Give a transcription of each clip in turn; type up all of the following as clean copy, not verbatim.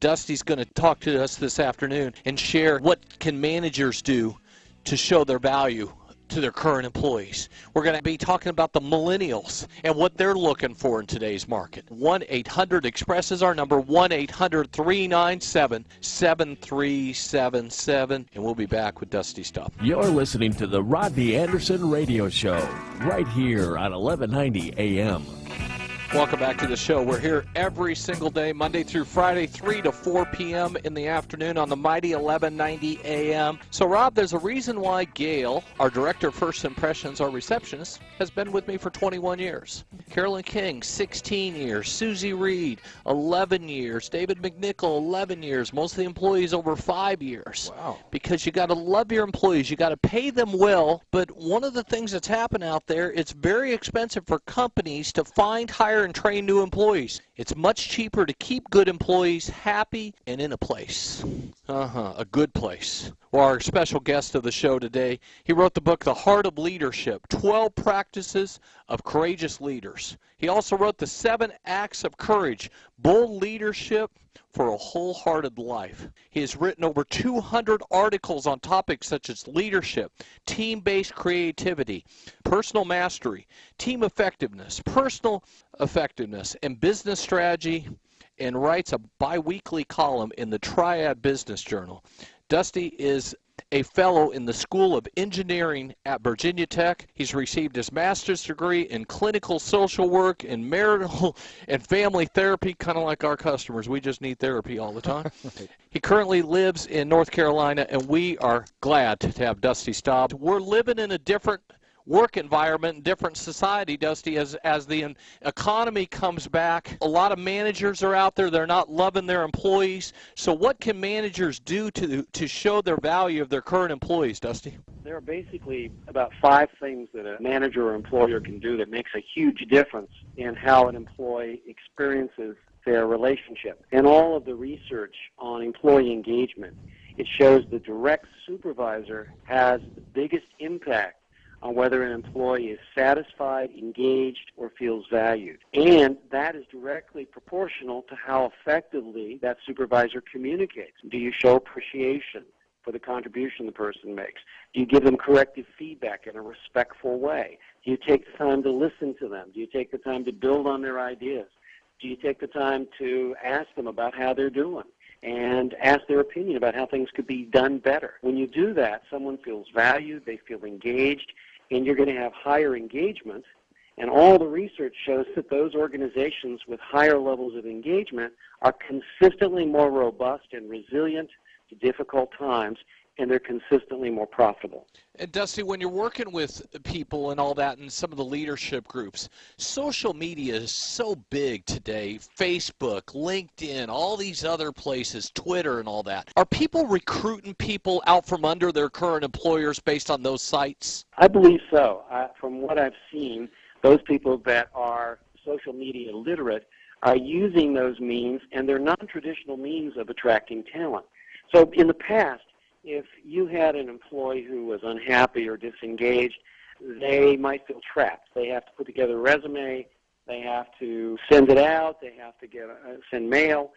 Dusty's going to talk to us this afternoon and share what can managers do to show their value to their current employees. We're going to be talking about the millennials and what they're looking for in today's market. 1-800-EXPRESS is our number, 1-800-397-7377, and we'll be back with Dusty Staub. You're listening to the Rodney Anderson Radio Show, right here on 1190 AM. Welcome back to the show. We're here every single day, Monday through Friday, 3 to 4 p.m. in the afternoon on the mighty 1190 a.m. So, Rob, there's a reason why Gail, our director of First Impressions, our receptionist, has been with me for 21 years. Carolyn King, 16 years. Susie Reed, 11 years. David McNichol, 11 years. Most of the employees over 5 years. Wow. Because you got to love your employees. You got to pay them well. But one of the things that's happened out there, it's very expensive for companies to find, hire, and train new employees. It's much cheaper to keep good employees happy and in a place. A good place. Well, our special guest of the show today, he wrote the book, The Heart of Leadership, 12 Practices of Courageous Leaders. He also wrote the 7 Acts of Courage, Bold Leadership for a Wholehearted Life. He has written over 200 articles on topics such as leadership, team-based creativity, personal mastery, team effectiveness, personal effectiveness, and business strategy, and writes a bi-weekly column in the Triad Business Journal. Dusty is a fellow in the School of Engineering at Virginia Tech. He's received his master's degree in clinical social work and marital and family therapy, kind of like our customers. We just need therapy all the time. He currently lives in North Carolina, and we are glad to have Dusty Staub. We're living in a different work environment and different society, Dusty, as the economy comes back. A lot of managers are out there. They're not loving their employees. So what can managers do to show their value of their current employees, Dusty? There are basically about 5 things that a manager or employer can do that makes a huge difference in how an employee experiences their relationship. In all of the research on employee engagement, it shows the direct supervisor has the biggest impact on whether an employee is satisfied, engaged, or feels valued. And that is directly proportional to how effectively that supervisor communicates. Do you show appreciation for the contribution the person makes? Do you give them corrective feedback in a respectful way? Do you take the time to listen to them? Do you take the time to build on their ideas? Do you take the time to ask them about how they're doing and ask their opinion about how things could be done better? When you do that, someone feels valued, they feel engaged, and you're going to have higher engagement. And all the research shows that those organizations with higher levels of engagement are consistently more robust and resilient to difficult times, and they're consistently more profitable. And Dusty, when you're working with people and all that in some of the leadership groups, social media is so big today. Facebook, LinkedIn, all these other places, Twitter and all that. Are people recruiting people out from under their current employers based on those sites? I believe so. From what I've seen, those people that are social media literate are using those means, and they're non-traditional means of attracting talent. So in the past, if you had an employee who was unhappy or disengaged, they might feel trapped. They have to put together a resume. They have to send it out. They have to send mail.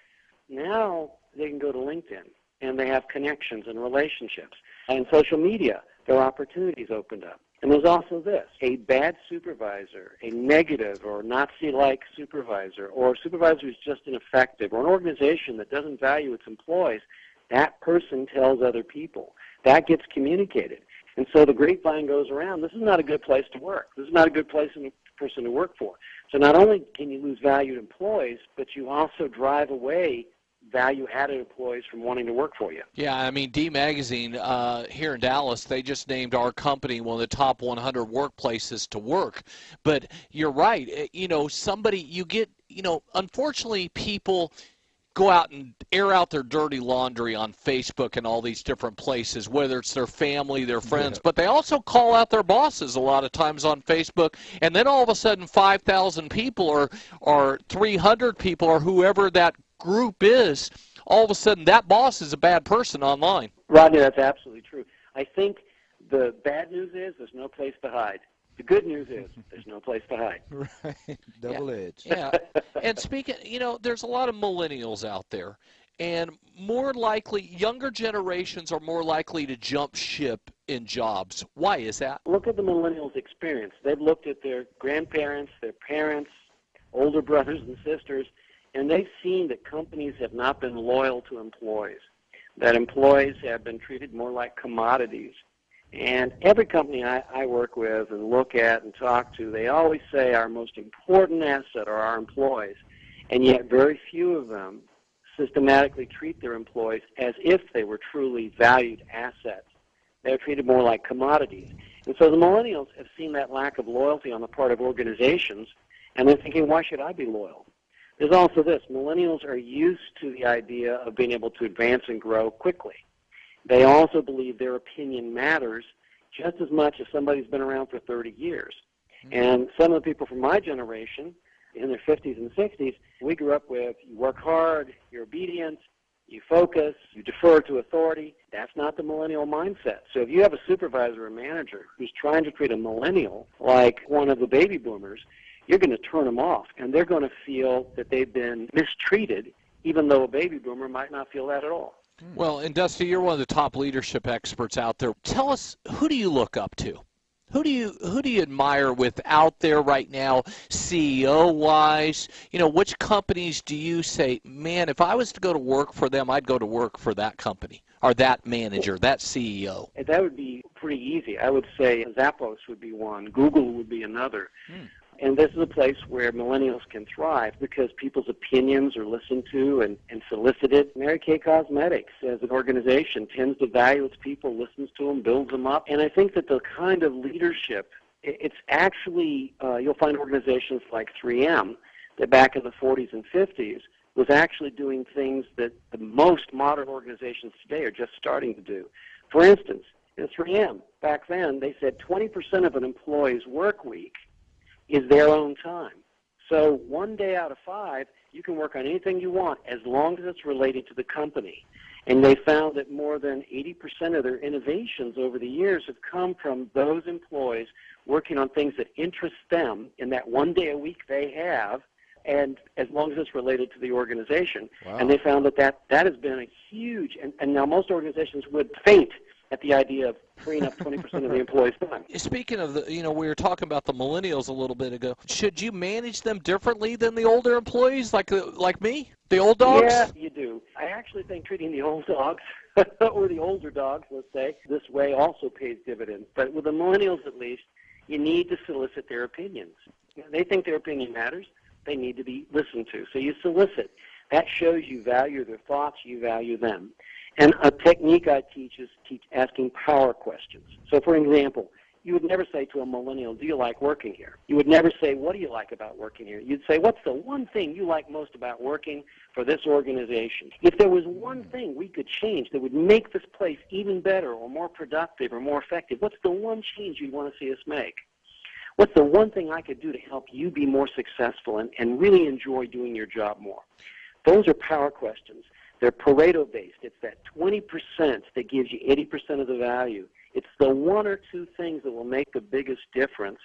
Now they can go to LinkedIn, and they have connections and relationships. And social media, there are opportunities opened up. And there's also this: a bad supervisor, a negative or Nazi-like supervisor, or a supervisor who's just ineffective, or an organization that doesn't value its employees, that person tells other people. That gets communicated. And so the grapevine goes around, this is not a good place to work. This is not a good person to work for. So not only can you lose valued employees, but you also drive away value-added employees from wanting to work for you. Yeah, I mean, D Magazine here in Dallas, they just named our company one of the top 100 workplaces to work. But you're right. Unfortunately, people go out and air out their dirty laundry on Facebook and all these different places, whether it's their family, their friends, but they also call out their bosses a lot of times on Facebook, and then all of a sudden 5,000 people or 300 people or whoever that group is, all of a sudden that boss is a bad person online. Rodney, that's absolutely true. I think the bad news is there's no place to hide. The good news is there's no place to hide. Right. Double edge. Yeah. And speaking, there's a lot of millennials out there. and more likely, younger generations are more likely to jump ship in jobs. Why is that? Look at the millennials' experience. They've looked at their grandparents, their parents, older brothers and sisters, and they've seen that companies have not been loyal to employees, that employees have been treated more like commodities. And every company I work with and look at and talk to, they always say our most important asset are our employees, and yet very few of them systematically treat their employees as if they were truly valued assets. They're treated more like commodities. And so the millennials have seen that lack of loyalty on the part of organizations, and they're thinking, why should I be loyal? There's also this. Millennials are used to the idea of being able to advance and grow quickly. They also believe their opinion matters just as much as somebody's been around for 30 years. And some of the people from my generation, in their 50s and 60s, we grew up with you work hard, you're obedient, you focus, you defer to authority. That's not the millennial mindset. So if you have a supervisor or manager who's trying to treat a millennial like one of the baby boomers, you're going to turn them off, and they're going to feel that they've been mistreated, even though a baby boomer might not feel that at all. Well, and Dusty, you're one of the top leadership experts out there. Tell us, who do you look up to? Who do you admire with out there right now, CEO-wise? You know, which companies do you say, man, if I was to go to work for them, I'd go to work for that company or that manager, that CEO? That would be pretty easy. I would say Zappos would be one. Google would be another. And this is a place where millennials can thrive because people's opinions are listened to and solicited. Mary Kay Cosmetics, as an organization, tends to value its people, listens to them, builds them up. And I think that the kind of leadership, it's actually, you'll find organizations like 3M that back in the 40s and 50s was actually doing things that the most modern organizations today are just starting to do. For instance, in 3M, back then, they said 20% of an employee's work week is their own time. So 1 day out of 5, you can work on anything you want as long as it's related to the company. And they found that more than 80% of their innovations over the years have come from those employees working on things that interest them in that 1 day a week they have, and as long as it's related to the organization. Wow. And they found that has been a huge, and now most organizations would faint at the idea of freeing up 20% of the employees' time. Speaking of we were talking about the millennials a little bit ago. Should you manage them differently than the older employees, like me, the old dogs? Yeah, you do. I actually think treating the old dogs, or the older dogs, let's say, this way also pays dividends. But with the millennials, at least, you need to solicit their opinions. They think their opinion matters. They need to be listened to. So you solicit. That shows you value their thoughts, you value them. And a technique I teach is asking power questions. So, for example, you would never say to a millennial, do you like working here? You would never say, what do you like about working here? You'd say, what's the one thing you like most about working for this organization? If there was one thing we could change that would make this place even better or more productive or more effective, what's the one change you'd want to see us make? What's the one thing I could do to help you be more successful and really enjoy doing your job more? Those are power questions. They're Pareto-based. It's that 20% that gives you 80% of the value. It's the one or two things that will make the biggest difference,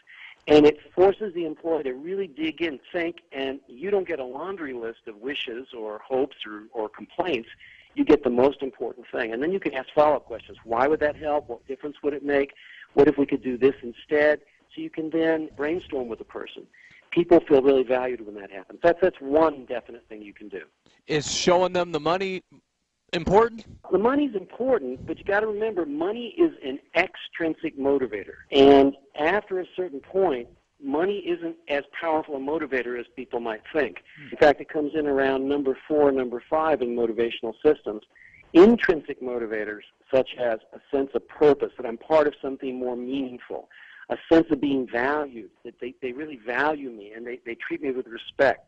and it forces the employee to really dig in, think, and you don't get a laundry list of wishes or hopes or complaints. You get the most important thing, and then you can ask follow-up questions. Why would that help? What difference would it make? What if we could do this instead? So you can then brainstorm with the person. People feel really valued when that happens. That's one definite thing you can do. Is showing them the money important? The money's important, but you got to remember, money is an extrinsic motivator. And after a certain point, money isn't as powerful a motivator as people might think. In fact, it comes in around number 4, number 5 in motivational systems. Intrinsic motivators, such as a sense of purpose, that I'm part of something more meaningful, a sense of being valued, that they really value me and they treat me with respect,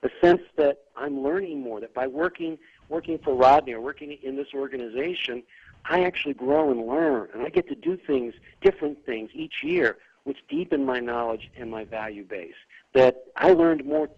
a sense that I'm learning more, that by working for Rodney or working in this organization, I actually grow and learn, and I get to do things, different things each year, which deepen my knowledge and my value base, that I learned more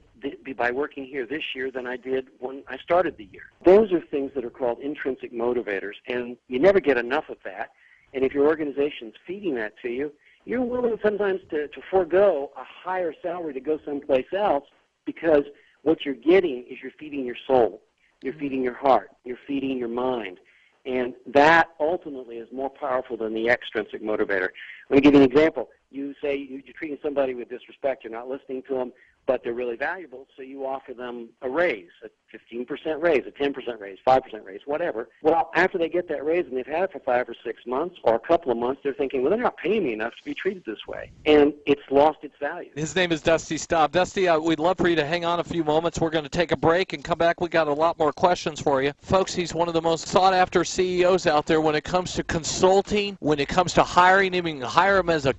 by working here this year than I did when I started the year. Those are things that are called intrinsic motivators, and you never get enough of that, and if your organization's feeding that to you, you're willing sometimes to forego a higher salary to go someplace else because what you're getting is you're feeding your soul. you're feeding your heart, you're feeding your mind. And that ultimately is more powerful than the extrinsic motivator. Let me give you an example. You say you're treating somebody with disrespect, you're not listening to them, but they're really valuable, so you offer them a raise, a 15% raise, a 10% raise, 5% raise, whatever. Well, after they get that raise and they've had it for 5 or 6 months or a couple of months, they're thinking, well, they're not paying me enough to be treated this way. And it's lost its value. His name is Dusty Staub. Dusty, we'd love for you to hang on a few moments. We're going to take a break and come back. We got a lot more questions for you. Folks, he's one of the most sought-after CEOs out there when it comes to consulting, when it comes to hiring him. You can hire him as a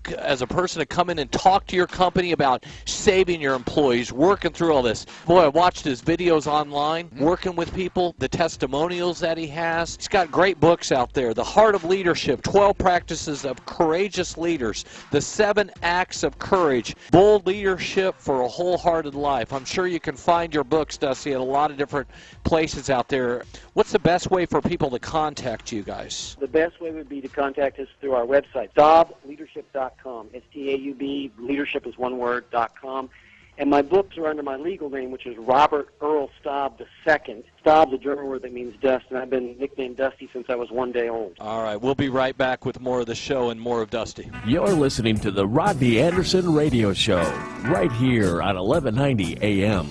person to come in and talk to your company about saving your employees, working through all this. Boy, I watched his videos online, working with people, the testimonials that he has. He's got great books out there. The Heart of Leadership, 12 Practices of Courageous Leaders, The 7 Acts of Courage, Bold Leadership for a Wholehearted Life. I'm sure you can find your books, Dusty, at a lot of different places out there. What's the best way for people to contact you guys? The best way would be to contact us through our website, staubleadership.com, S-T-A-U-B, leadership is one word, .com. And my books are under my legal name, which is Robert Earl Staub II. Staub's a German word that means dust, and I've been nicknamed Dusty since I was 1 day old. All right, we'll be right back with more of the show and more of Dusty. You're listening to the Rodney Anderson Radio Show, right here on 1190 AM.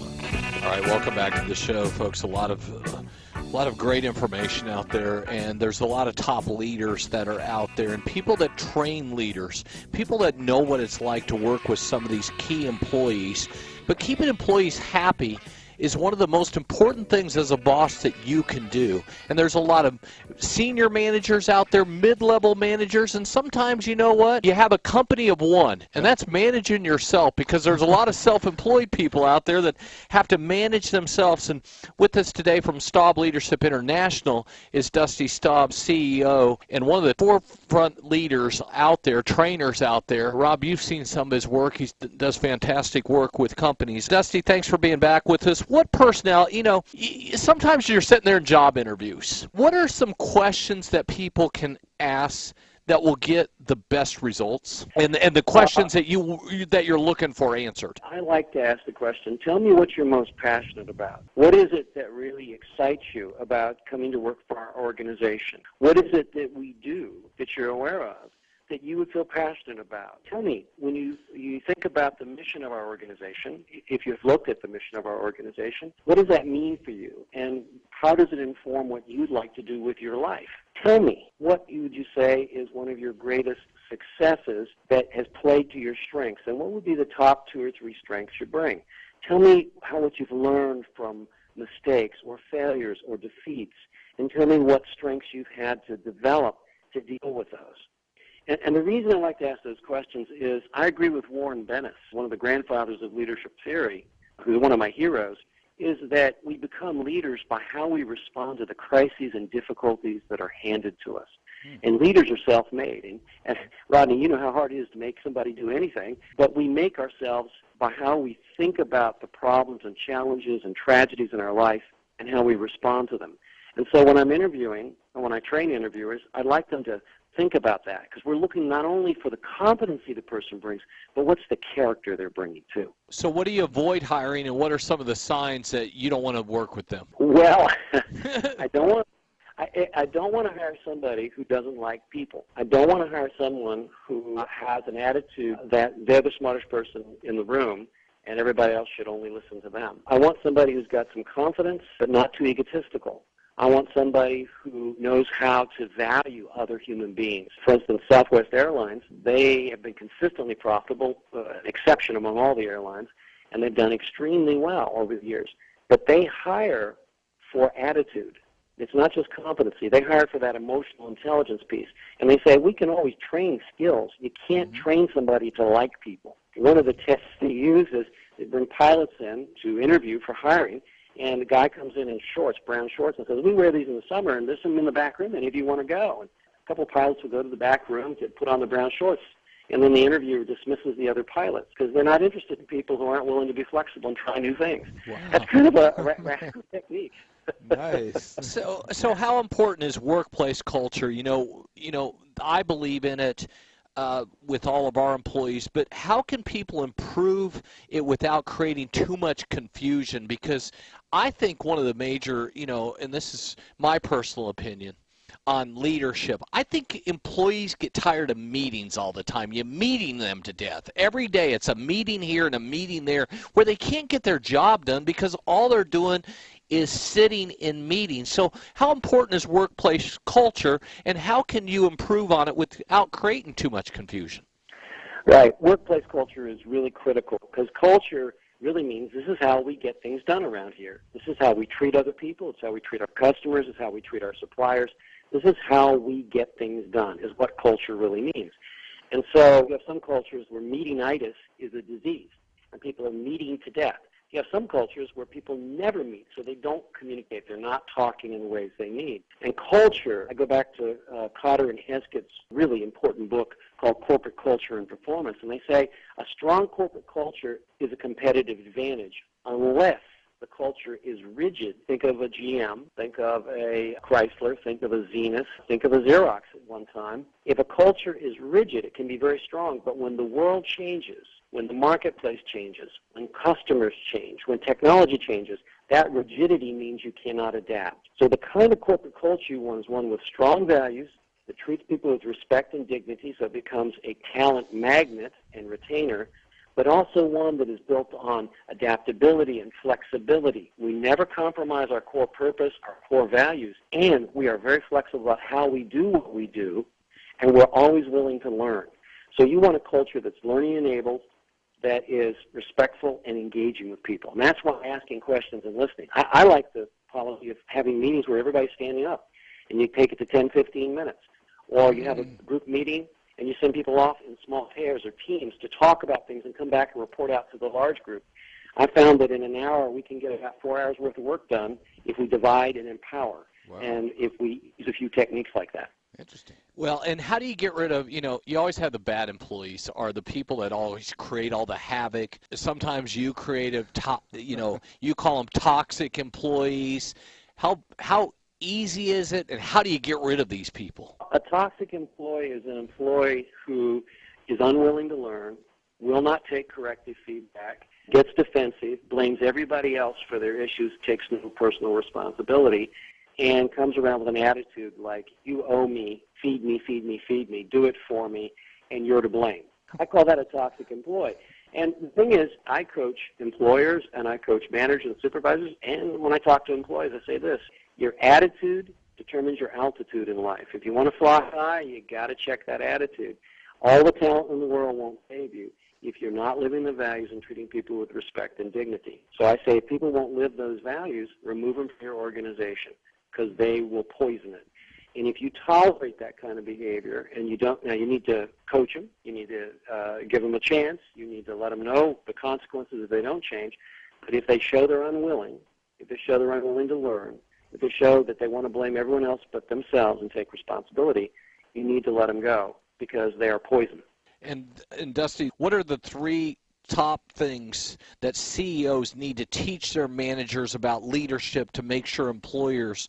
All right, welcome back to the show, folks. A lot of great information out there, and there's a lot of top leaders that are out there, and people that train leaders, people that know what it's like to work with some of these key employees. But keeping employees happy is one of the most important things as a boss that you can do. And there's a lot of senior managers out there, mid-level managers, and sometimes, you know what, you have a company of one, and that's managing yourself, because there's a lot of self-employed people out there that have to manage themselves. And with us today from Staub Leadership International is Dusty Staub, CEO, and one of the forefront leaders out there, trainers out there. Rob, you've seen some of his work. He does fantastic work with companies. Dusty, thanks for being back with us. What personality, sometimes you're sitting there in job interviews. What are some questions that people can ask that will get the best results, and the questions that you're looking for answered? I like to ask the question, tell me what you're most passionate about. What is it that really excites you about coming to work for our organization? What is it that we do that you're aware of that you would feel passionate about? Tell me, when you think about the mission of our organization, if you've looked at the mission of our organization, what does that mean for you? And how does it inform what you'd like to do with your life? Tell me, what would you say is one of your greatest successes that has played to your strengths? And what would be the top 2 or 3 strengths you bring? Tell me what you've learned from mistakes or failures or defeats. And tell me what strengths you've had to develop to deal with those. And the reason I like to ask those questions is I agree with Warren Bennis, one of the grandfathers of leadership theory, who's one of my heroes, is that we become leaders by how we respond to the crises and difficulties that are handed to us. And leaders are self-made. And Rodney, you know how hard it is to make somebody do anything, but we make ourselves by how we think about the problems and challenges and tragedies in our life and how we respond to them. And so when I'm interviewing, and when I train interviewers, I'd like them to think about that, because we're looking not only for the competency the person brings, but what's the character they're bringing too. So what do you avoid hiring, and what are some of the signs that you don't want to work with them? Well, I don't want to hire somebody who doesn't like people. I don't want to hire someone who has an attitude that they're the smartest person in the room and everybody else should only listen to them. I want somebody who's got some confidence but not too egotistical. I want somebody who knows how to value other human beings. For instance, Southwest Airlines, they have been consistently profitable, an exception among all the airlines, and they've done extremely well over the years. But they hire for attitude. It's not just competency. They hire for that emotional intelligence piece. And they say, we can always train skills. You can't train somebody to like people. One of the tests they use is they bring pilots in to interview for hiring, and the guy comes in shorts, brown shorts, and says, we wear these in the summer, and there's some in the back room. Any of you want to go? And a couple of pilots will go to the back room to put on the brown shorts, and then the interviewer dismisses the other pilots because they're not interested in people who aren't willing to be flexible and try new things. Wow. That's kind of a radical technique. Nice. So how important is workplace culture? I believe in it. with all of our employees, but how can people improve it without creating too much confusion? Because I think one of the major, and this is my personal opinion on leadership, I think employees get tired of meetings all the time. You're meeting them to death. Every day it's a meeting here and a meeting there where they can't get their job done because all they're doing is sitting in meetings. So how important is workplace culture, and how can you improve on it without creating too much confusion? Right. Workplace culture is really critical because culture really means this is how we get things done around here. This is how we treat other people. It's how we treat our customers. It's how we treat our suppliers. This is how we get things done is what culture really means. And so you have some cultures where meetingitis is a disease and people are meeting to death. You have some cultures where people never meet, so they don't communicate. They're not talking in the ways they need. And culture, I go back to Cotter and Heskett's really important book called Corporate Culture and Performance, and they say a strong corporate culture is a competitive advantage unless the culture is rigid. Think of a GM, think of a Chrysler, think of a Zenith, think of a Xerox at one time. If a culture is rigid, it can be very strong, but when the world changes, when the marketplace changes, when customers change, when technology changes, that rigidity means you cannot adapt. So the kind of corporate culture you want is one with strong values that treats people with respect and dignity so it becomes a talent magnet and retainer, but also one that is built on adaptability and flexibility. We never compromise our core purpose, our core values, and we are very flexible about how we do what we do, and we're always willing to learn. So you want a culture that's learning-enabled, that is respectful and engaging with people. And that's why asking questions and listening. I like the policy of having meetings where everybody's standing up, and you take it to 10, 15 minutes. Or you have a group meeting, and you send people off in small pairs or teams to talk about things and come back and report out to the large group. I found that in an hour we can get about 4 hours worth of work done if we divide and empower, and if we use a few techniques like that. Interesting. Well, and how do you get rid of, you always have the bad employees are the people that always create all the havoc. Sometimes you create you call them toxic employees. How easy is it, and how do you get rid of these people? A toxic employee is an employee who is unwilling to learn, will not take corrective feedback, gets defensive, blames everybody else for their issues, takes no personal responsibility, and comes around with an attitude like, you owe me, feed me, feed me, feed me, do it for me, and you're to blame. I call that a toxic employee. And the thing is, I coach employers and I coach managers and supervisors, and when I talk to employees, I say this: your attitude determines your altitude in life. If you want to fly high, you got to check that attitude. All the talent in the world won't save you if you're not living the values and treating people with respect and dignity. So I say if people won't live those values, remove them from your organization, because they will poison it. And if you tolerate that kind of behavior, and you don't, now you need to coach them, you need to give them a chance, you need to let them know the consequences if they don't change. But if they show they're unwilling, if they show they're unwilling to learn, if they show that they want to blame everyone else but themselves and take responsibility, you need to let them go because they are poison. And Dusty, what are the 3 top things that CEOs need to teach their managers about leadership to make sure employees,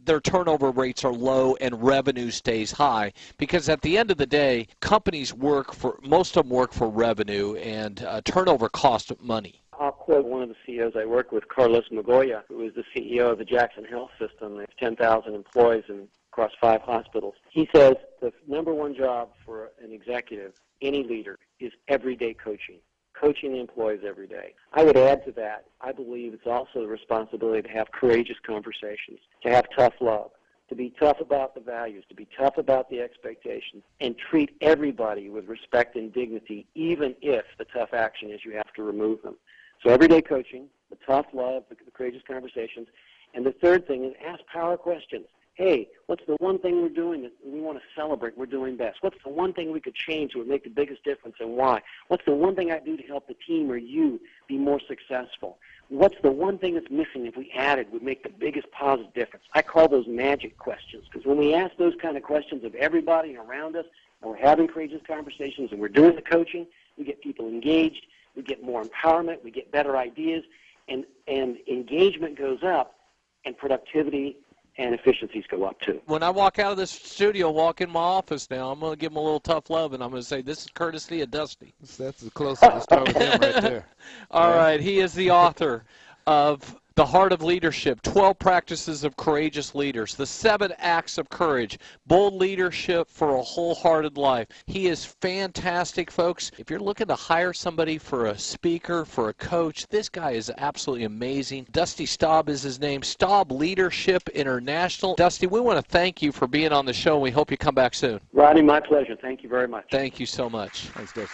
their turnover rates are low and revenue stays high? Because at the end of the day, companies most of them work for revenue, and turnover costs money. I'll quote one of the CEOs I work with, Carlos Magoya, who is the CEO of the Jackson Health System. They have 10,000 employees across 5 hospitals. He says the number one job for an executive, any leader, is everyday coaching the employees every day. I would add to that, I believe it's also the responsibility to have courageous conversations, to have tough love, to be tough about the values, to be tough about the expectations, and treat everybody with respect and dignity, even if the tough action is you have to remove them. So everyday coaching, the tough love, the courageous conversations. And the third thing is ask power questions. Hey, what's the one thing we're doing that we want to celebrate we're doing best? What's the one thing we could change that would make the biggest difference, and why? What's the one thing I do to help the team or you be more successful? What's the one thing that's missing if we added would make the biggest positive difference? I call those magic questions, because when we ask those kind of questions of everybody around us, and we're having courageous conversations, and we're doing the coaching, we get people engaged, we get more empowerment, we get better ideas, and engagement goes up, and productivity and efficiencies go up too. When I walk out of this studio, walk in my office now, I'm going to give him a little tough love, and I'm going to say, this is courtesy of Dusty. That's the closest to start with him right there. All right, he is the author of The Heart of Leadership, 12 Practices of Courageous Leaders, The 7 Acts of Courage, Bold Leadership for a Wholehearted Life. He is fantastic, folks. If you're looking to hire somebody for a speaker, for a coach, this guy is absolutely amazing. Dusty Staub is his name, Staub Leadership International. Dusty, we want to thank you for being on the show, and we hope you come back soon. Rodney, my pleasure. Thank you very much. Thank you so much. Thanks, Dusty.